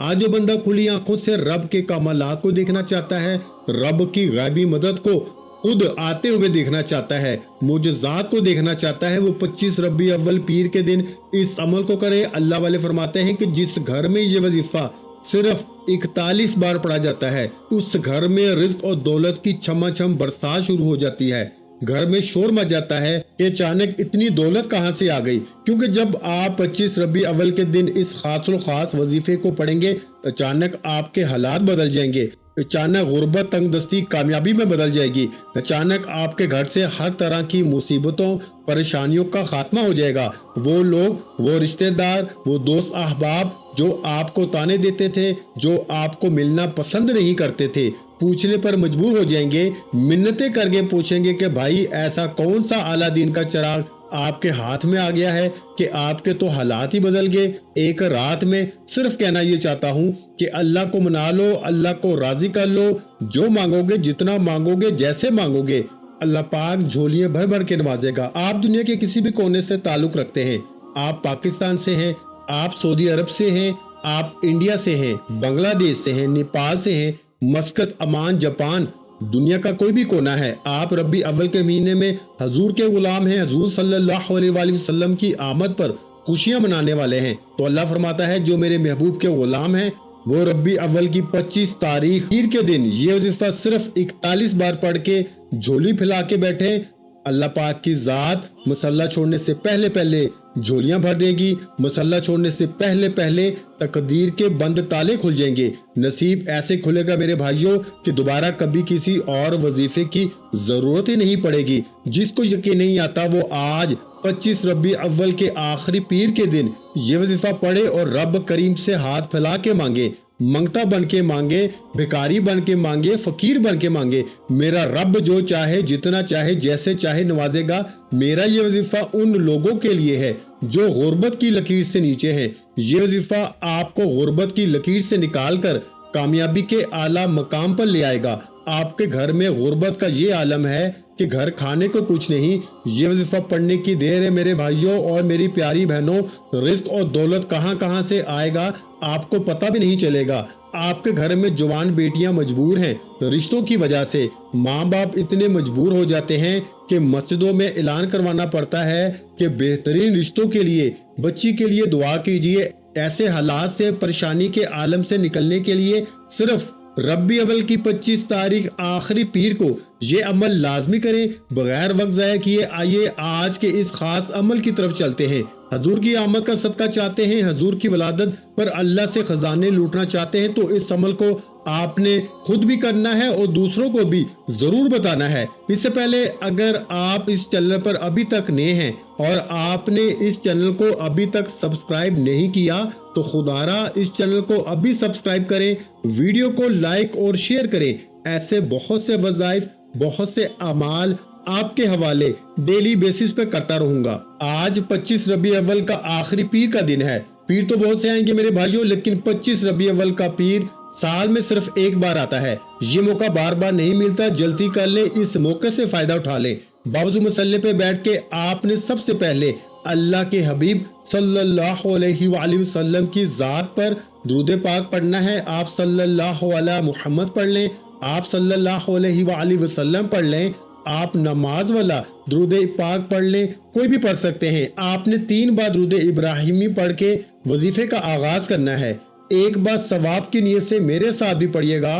آج جو بندہ کھلی آنکھوں سے رب کے کمالات کو دیکھنا چاہتا ہے، رب کی غیبی مدد کو خود آتے ہوئے دیکھنا چاہتا ہے، معجزات کو دیکھنا چاہتا ہے، وہ 25 ربیع اول پیر کے دن اس عمل کو کرے۔ اللہ والے فرماتے ہیں کہ جس گھر میں یہ وظیفہ صرف 41 بار پڑھا جاتا ہے، اس گھر میں رزق اور دولت کی چھما چھم برسات شروع ہو جاتی ہے۔ گھر میں شور مچ جاتا ہے کہ اچانک اتنی دولت کہاں سے آ گئی، کیونکہ جب آپ 25 ربیع اول کے دن اس خاص الخاص وظیفے کو پڑھیں گے، اچانک آپ کے حالات بدل جائیں گے، اچانک غربت تنگ دستی کامیابی میں بدل جائے گی، اچانک آپ کے گھر سے ہر طرح کی مصیبتوں پریشانیوں کا خاتمہ ہو جائے گا۔ وہ لوگ، وہ رشتہ دار، وہ دوست احباب جو آپ کو تانے دیتے تھے، جو آپ کو ملنا پسند نہیں کرتے تھے، پوچھنے پر مجبور ہو جائیں گے، منتیں کر کے پوچھیں گے کہ بھائی ایسا کون سا اعلیٰ دین کا چراغ آپ کے ہاتھ میں آ گیا ہے کہ آپ کے تو حالات ہی بدل گئے ایک رات میں۔ صرف کہنا یہ چاہتا ہوں کہ اللہ کو منا لو، اللہ کو راضی کر لو، جو مانگو گے، جتنا مانگو گے، جیسے مانگو گے، اللہ پاک جھولیاں بھر بھر کے نوازے گا۔ آپ دنیا کے کسی بھی کونے سے تعلق رکھتے ہیں، آپ پاکستان سے ہیں، آپ سعودی عرب سے ہیں، آپ انڈیا سے ہیں، بنگلہ دیش سے ہیں، نیپال سے ہیں، مسقط، عمان، جاپان، دنیا کا کوئی بھی کونا ہے، آپ ربیع اول کے مہینے میں حضور کے غلام ہیں، حضور صلی اللہ علیہ وآلہ وسلم کی آمد پر خوشیاں منانے والے ہیں، تو اللہ فرماتا ہے جو میرے محبوب کے غلام ہیں وہ ربیع اول کی 25 تاریخ پیر کے دن یہ وظیفہ صرف 41 بار پڑھ کے جھولی پھیلا کے بیٹھے، اللہ پاک کی ذات مصلی چھوڑنے سے پہلے پہلے جھولیاں بھر دے گی، مصلی چھوڑنے سے پہلے پہلے تقدیر کے بند تالے کھل جائیں گے، نصیب ایسے کھلے گا میرے بھائیوں کہ دوبارہ کبھی کسی اور وظیفے کی ضرورت ہی نہیں پڑے گی۔ جس کو یقین نہیں آتا وہ آج 25 ربیع اول کے آخری پیر کے دن یہ وظیفہ پڑھے اور رب کریم سے ہاتھ پھیلا کے مانگے، منگتا بن کے مانگے، بھکاری بن کے مانگے، فقیر بن کے مانگے، میرا رب جو چاہے، جتنا چاہے، جیسے چاہے نوازے گا۔ میرا یہ وظیفہ ان لوگوں کے لیے ہے جو غربت کی لکیر سے نیچے ہیں، یہ وظیفہ آپ کو غربت کی لکیر سے نکال کر کامیابی کے اعلیٰ مقام پر لے آئے گا۔ آپ کے گھر میں غربت کا یہ عالم ہے کہ گھر کھانے کو کچھ نہیں، یہ وظیفہ پڑھنے کی دیر ہے میرے بھائیوں اور میری پیاری بہنوں، رزق اور دولت کہاں کہاں سے آئے گا آپ کو پتہ بھی نہیں چلے گا۔ آپ کے گھر میں جوان بیٹیاں مجبور ہیں رشتوں کی وجہ سے، ماں باپ اتنے مجبور ہو جاتے ہیں کہ مسجدوں میں اعلان کروانا پڑتا ہے کہ بہترین رشتوں کے لیے بچی کے لیے دعا کیجیے۔ ایسے حالات سے، پریشانی کے عالم سے نکلنے کے لیے صرف ربیع اول کی 25 تاریخ آخری پیر کو یہ عمل لازمی کریں۔ بغیر وقت ضائع کیے آئیے آج کے اس خاص عمل کی طرف چلتے ہیں۔ حضور کی آمد کا صدقہ چاہتے ہیں، حضور کی ولادت پر اللہ سے خزانے لوٹنا چاہتے ہیں، تو اس عمل کو آپ نے خود بھی کرنا ہے اور دوسروں کو بھی ضرور بتانا ہے۔ اس سے پہلے اگر آپ اس چینل پر ابھی تک نئے ہیں اور آپ نے اس چینل کو ابھی تک سبسکرائب نہیں کیا تو خدارا اس چینل کو ابھی سبسکرائب کریں، ویڈیو کو لائک اور شیئر کریں۔ ایسے بہت سے وظائف، بہت سے اعمال آپ کے حوالے ڈیلی بیسس پہ کرتا رہوں گا۔ آج 25 ربیع اول کا آخری پیر کا دن ہے۔ پیر تو بہت سے آئیں گے میرے بھائیوں، لیکن 25 ربیع اول کا پیر سال میں صرف ایک بار آتا ہے۔ یہ موقع بار بار نہیں ملتا، جلدی کر لیں، اس موقع سے فائدہ اٹھا لیں۔ باوضو مصلی پہ بیٹھ کے آپ نے سب سے پہلے اللہ کے حبیب صلی اللہ علیہ وآلہ وسلم کی ذات پر درود پاک پڑھنا ہے۔ آپ صلی اللہ علیہ محمد پڑھ لیں، آپ صلی اللہ علیہ وآلہ وسلم پڑھ لیں، آپ نماز والا درود پاک پڑھ لیں، کوئی بھی پڑھ سکتے ہیں۔ آپ نے 3 بار درود ابراہیمی پڑھ کے وظیفے کا آغاز کرنا ہے۔ ایک بار ثواب کی نیت سے میرے ساتھ بھی پڑھیے گا،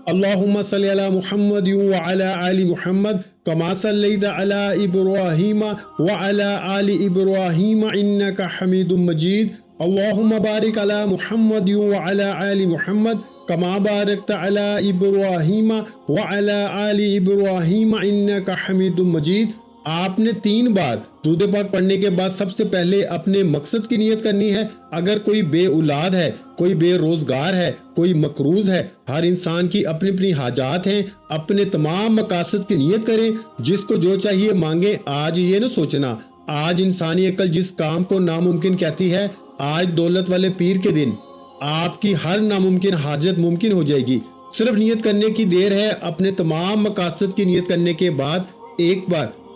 اللہم صلی علی محمد وعلی آل محمد کما صلیت علی ابراہیم وعلی آل ابراہیم انک حمید مجید، اللہم بارک علی محمد وعلی آل محمد کما بارکت علی ابراہیم وعلی آل ابراہیم انک حمید مجید۔ آپ نے 3 بار درود پاک پڑھنے کے بعد سب سے پہلے اپنے مقصد کی نیت کرنی ہے۔ اگر کوئی بے اولاد ہے، کوئی بے روزگار ہے، کوئی مقروض ہے، ہر انسان کی اپنی اپنی حاجات ہیں، اپنے تمام مقاصد کی نیت کریں، جس کو جو چاہیے مانگے۔ آج یہ نہ سوچنا، آج انسانی عقل جس کام کو ناممکن کہتی ہے، آج دولت والے پیر کے دن آپ کی ہر ناممکن حاجت ممکن ہو جائے گی۔ صرف نیت کرنے کی دیر ہے۔ اپنے تمام مقاصد کی نیت کرنے کے بعد ایک بار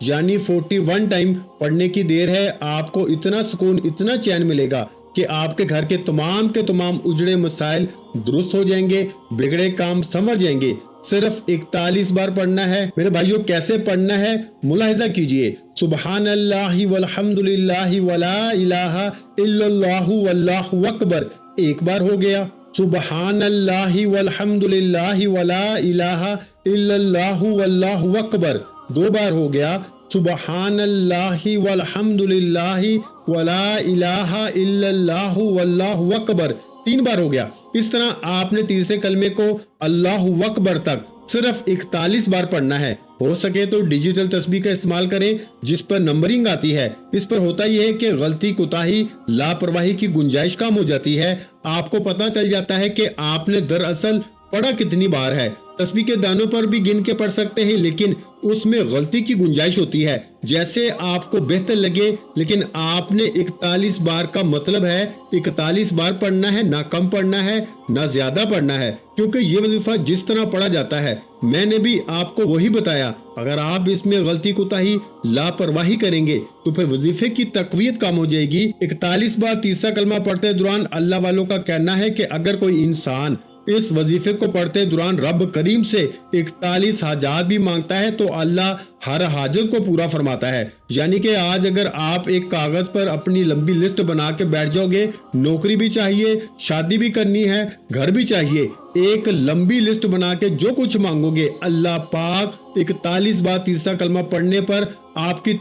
یعنی 41 ٹائم پڑھنے کی دیر ہے، آپ کو اتنا سکون، اتنا چین ملے گا کہ آپ کے گھر کے تمام اجڑے مسائل درست ہو جائیں گے، بگڑے کام سنور جائیں گے۔ صرف 41 بار پڑھنا ہے میرے بھائیوں۔ کیسے پڑھنا ہے ملاحظہ کیجئے۔ سبحان اللہ والحمد للہ ولا الہ الا اللہ واللہ اکبر ایک بار ہو گیا، سبحان اللہ والحمد للہ ولا الہ الا اللہ واللہ اکبر دو بار ہو گیا، سبحان اللہ والحمد للہ ولا الہ الا اللہ واللہ اکبر تین بار ہو گیا۔ اس طرح آپ نے تیسرے کلمے کو اللہ اکبر تک صرف 41 بار پڑھنا ہے۔ ہو سکے تو ڈیجیٹل تسبیح کا استعمال کریں جس پر نمبرنگ آتی ہے۔ اس پر ہوتا یہ ہے کہ غلطی، کوتاہی، لاپرواہی کی گنجائش کم ہو جاتی ہے۔ آپ کو پتہ چل جاتا ہے کہ آپ نے دراصل پڑھا کتنی بار ہے۔ تسبیح کے دانوں پر بھی گن کے پڑھ سکتے ہیں، لیکن اس میں غلطی کی گنجائش ہوتی ہے، جیسے آپ کو بہتر لگے۔ لیکن آپ نے 41 بار کا مطلب ہے 41 بار پڑھنا ہے، نہ کم پڑھنا ہے نہ زیادہ پڑھنا ہے، کیونکہ یہ وظیفہ جس طرح پڑھا جاتا ہے میں نے بھی آپ کو وہی بتایا۔ اگر آپ اس میں غلطی، کوتاہی، لاپرواہی کریں گے تو پھر وظیفے کی تقویت کم ہو جائے گی۔ 41 بار تیسرا کلمہ پڑھتے دوران اللہ والوں کا کہنا ہے کہ اگر کوئی انسان اس وظیفے کو پڑھتے دوران رب کریم سے 41 حاجات بھی مانگتا ہے تو اللہ ہر حاجت کو پورا فرماتا ہے۔ یعنی کہ آج اگر آپ ایک کاغذ پر اپنی لمبی لسٹ بنا کے بیٹھ جاؤ گے، نوکری بھی چاہیے، شادی بھی کرنی ہے، گھر بھی چاہیے، ایک لمبی لسٹ بنا کے جو کچھ مانگو گے اللہ پاک 41 بار تیسرا کلمہ پڑھنے پر آپ کی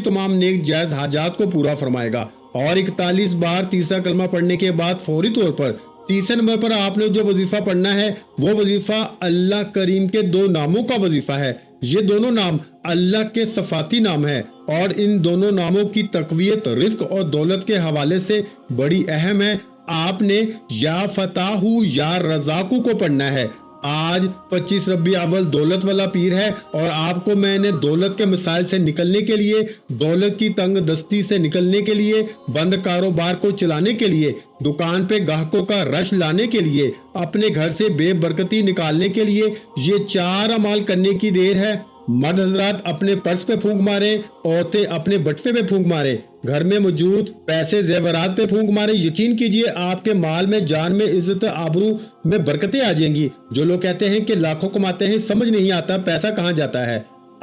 تمام نیک جائز حاجات کو پورا فرمائے گا۔ اور 41 بار تیسرا کلمہ پڑھنے کے بعد فوری طور پر تیسرے نمبر پر آپ نے جو وظیفہ پڑھنا ہے وہ وظیفہ اللہ کریم کے دو ناموں کا وظیفہ ہے۔ یہ دونوں نام اللہ کے صفاتی نام ہے اور ان دونوں ناموں کی تقویت رزق اور دولت کے حوالے سے بڑی اہم ہے۔ آپ نے یا فتاح یا رزاق کو پڑھنا ہے۔ آج 25 ربیع اول دولت والا پیر ہے اور آپ کو میں نے دولت کے مسائل سے نکلنے کے لیے، دولت کی تنگ دستی سے نکلنے کے لیے، بند کاروبار کو چلانے کے لیے، دکان پہ گاہکوں کا رش لانے کے لیے، اپنے گھر سے بے برکتی نکالنے کے لیے یہ 4 اعمال کرنے کی دیر ہے۔ مرد حضرات اپنے پرس پہ پھونک مارے، عورتیں اپنے بٹوے پہ پھونک مارے، گھر میں موجود پیسے زیورات پہ پھونک مارے۔ یقین کیجئے آپ کے مال میں، جان میں، عزت، آبرو میں برکتیں آ جائیں گی۔ جو لوگ کہتے ہیں کہ لاکھوں کماتے ہیں، سمجھ نہیں آتا پیسہ کہاں جاتا ہے۔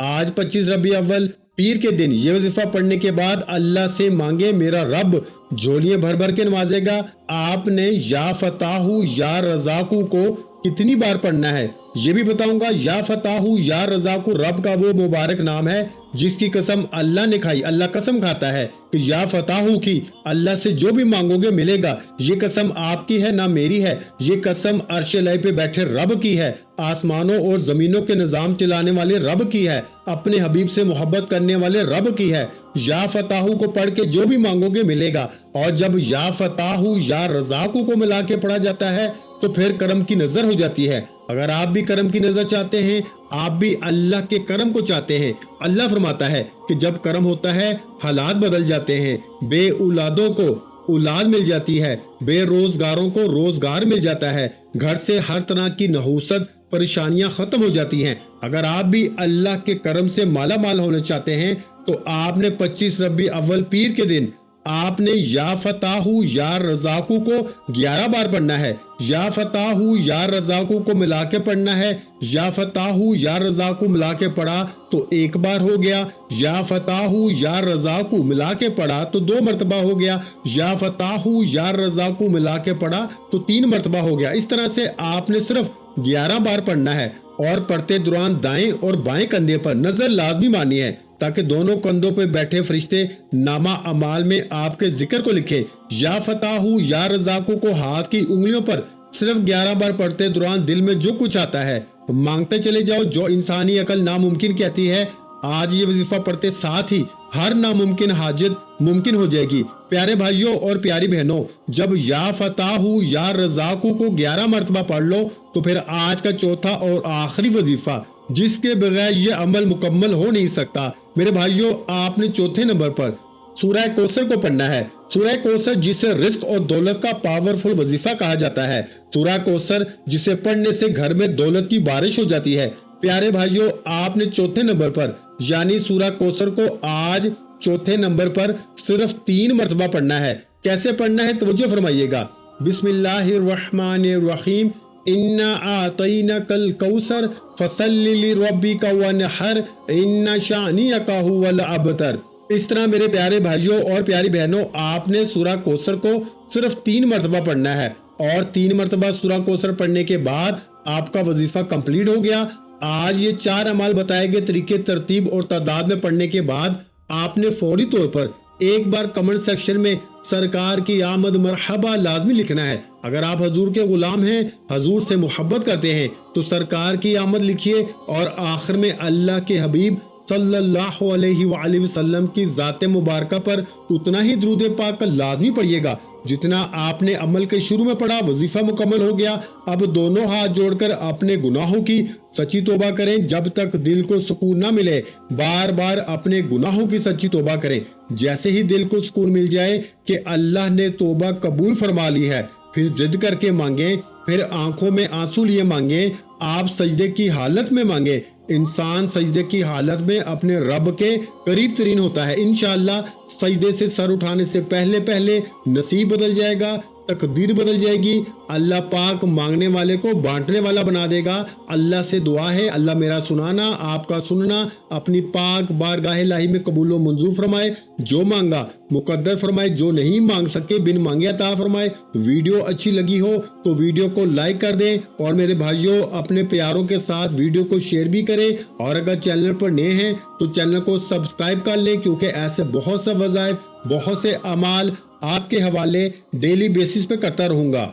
آج 25 ربیع اول پیر کے دن یہ وظیفہ پڑھنے کے بعد اللہ سے مانگے، میرا رب جھولیاں بھر بھر کے نوازے گا۔ آپ نے یا فتاح یا رزاق کو کتنی بار پڑھنا ہے یہ بھی بتاؤں گا۔ یا فتاح یا رزاق رب کا وہ مبارک نام ہے جس کی قسم اللہ نے کھائی۔ اللہ قسم کھاتا ہے کہ یا فتاح کی، اللہ سے جو بھی مانگو گے ملے گا۔ یہ قسم آپ کی ہے نہ میری ہے، یہ قسم عرش الہی پہ بیٹھے رب کی ہے، آسمانوں اور زمینوں کے نظام چلانے والے رب کی ہے، اپنے حبیب سے محبت کرنے والے رب کی ہے۔ یا فتاح کو پڑھ کے جو بھی مانگو گے ملے گا۔ اور جب یا فتاح یا رزاق کو ملا کے پڑھا جاتا ہے تو پھر کرم کی نظر ہو جاتی ہے۔ اگر آپ بھی کرم کی نظر چاہتے ہیں، آپ بھی اللہ کے کرم کو چاہتے ہیں، اللہ فرماتا ہے کہ جب کرم ہوتا ہے حالات بدل جاتے ہیں۔ بے اولادوں کو اولاد مل جاتی ہے، بے روزگاروں کو روزگار مل جاتا ہے، گھر سے ہر طرح کی نحوست، پریشانیاں ختم ہو جاتی ہیں۔ اگر آپ بھی اللہ کے کرم سے مالا مال ہونا چاہتے ہیں تو آپ نے 25 ربیع اول پیر کے دن آپ نے یا فتاح یا رزاق کو 11 بار پڑھنا ہے۔ یا فتاح یا رزاق کو ملا کے پڑھنا ہے۔ یا فتاح یا رزاق کو ملا کے پڑھا تو ایک بار ہو گیا۔ یا فتاح یا رزاق کو ملا کے پڑھا تو 2 مرتبہ ہو گیا۔ یا فتاح یا رزاق کو ملا کے پڑھا تو 3 مرتبہ ہو گیا۔ اس طرح سے آپ نے صرف 11 بار پڑھنا ہے اور پڑھتے دوران دائیں اور بائیں کندھے پر نظر لازمی مانی ہے تاکہ دونوں کندھوں پہ بیٹھے فرشتے نامہ اعمال میں آپ کے ذکر کو لکھیں۔ یا فتاح یا رزاق کو ہاتھ کی انگلیوں پر صرف 11 بار پڑھتے دوران دل میں جو کچھ آتا ہے مانگتے چلے جاؤ، جو انسانی عقل ناممکن کہتی ہے۔ آج یہ وظیفہ پڑھتے ساتھ ہی ہر ناممکن حاجت ممکن ہو جائے گی۔ پیارے بھائیوں اور پیاری بہنوں، جب یا فتاح یا رزاق کو 11 مرتبہ پڑھ لو تو پھر آج کا چوتھا اور آخری وظیفہ جس کے بغیر یہ عمل مکمل ہو نہیں سکتا، میرے بھائیوں، آپ نے چوتھے نمبر پر سورہ کوثر کو پڑھنا ہے۔ سورہ کوثر جسے رزق اور دولت کا پاورفل وظیفہ کہا جاتا ہے، سورہ کوثر جسے پڑھنے سے گھر میں دولت کی بارش ہو جاتی ہے۔ پیارے بھائیوں، آپ نے چوتھے نمبر پر یعنی سورہ کوثر کو آج چوتھے نمبر پر صرف 3 مرتبہ پڑھنا ہے۔ کیسے پڑھنا ہے توجہ فرمائیے گا۔ بسم اللہ الرحمن الرحیم، انا اعطیناک الکوثر فصل لربک وانحر ان شانئک ھو الابتر۔ اس طرح میرے پیارے بھائیوں اور پیاری بہنوں، آپ نے سورہ کوثر کو صرف 3 مرتبہ پڑھنا ہے، اور 3 مرتبہ سورہ کوثر پڑھنے کے بعد آپ کا وظیفہ کمپلیٹ ہو گیا۔ آج یہ 4 اعمال بتائے گئے طریقے، ترتیب اور تعداد میں پڑھنے کے بعد آپ نے فوری طور پر ایک بار کمنٹ سیکشن میں سرکار کی آمد مرحبا لازمی لکھنا ہے۔ اگر آپ حضور کے غلام ہیں، حضور سے محبت کرتے ہیں، تو سرکار کی آمد لکھیے، اور آخر میں اللہ کے حبیب صلی اللہ علیہ وآلہ وسلم کی ذات مبارکہ پر اتنا ہی درود پاک کا لازمی پڑھیے گا جتنا آپ نے عمل کے شروع میں پڑھا۔ وظیفہ مکمل ہو گیا۔ اب دونوں ہاتھ جوڑ کر اپنے گناہوں کی سچی توبہ کریں جب تک دل کو سکون نہ ملے۔ بار بار اپنے گناہوں کی سچی توبہ کریں۔ جیسے ہی دل کو سکون مل جائے کہ اللہ نے توبہ قبول فرما لی ہے، پھر ضد کر کے مانگیں، پھر آنکھوں میں آنسو لیے مانگیں۔ آپ سجدے کی حالت میں مانگیں۔ انسان سجدے کی حالت میں اپنے رب کے قریب ترین ہوتا ہے۔ انشاءاللہ سجدے سے سر اٹھانے سے پہلے نصیب بدل جائے گا، تقدیر بدل جائے گی۔ اللہ پاک مانگنے والے کو بانٹنے والا بنا دے گا۔ اللہ سے دعا ہے، اللہ میرا سنانا، آپ کا سننا اپنی پاک بارگاہ الہی میں قبول و منظور فرمائے۔ جو مانگا مقدر فرمائے، جو نہیں مانگ سکے بن مانگے عطا فرمائے۔ ویڈیو اچھی لگی ہو تو ویڈیو کو لائک کر دیں، اور میرے بھائیوں اپنے پیاروں کے ساتھ ویڈیو کو شیئر بھی کریں، اور اگر چینل پر نئے ہیں تو چینل کو سبسکرائب کر لیں، کیونکہ ایسے بہت سے وظائف، بہت سے اعمال آپ کے حوالے ڈیلی بیسس پہ کرتا رہوں گا۔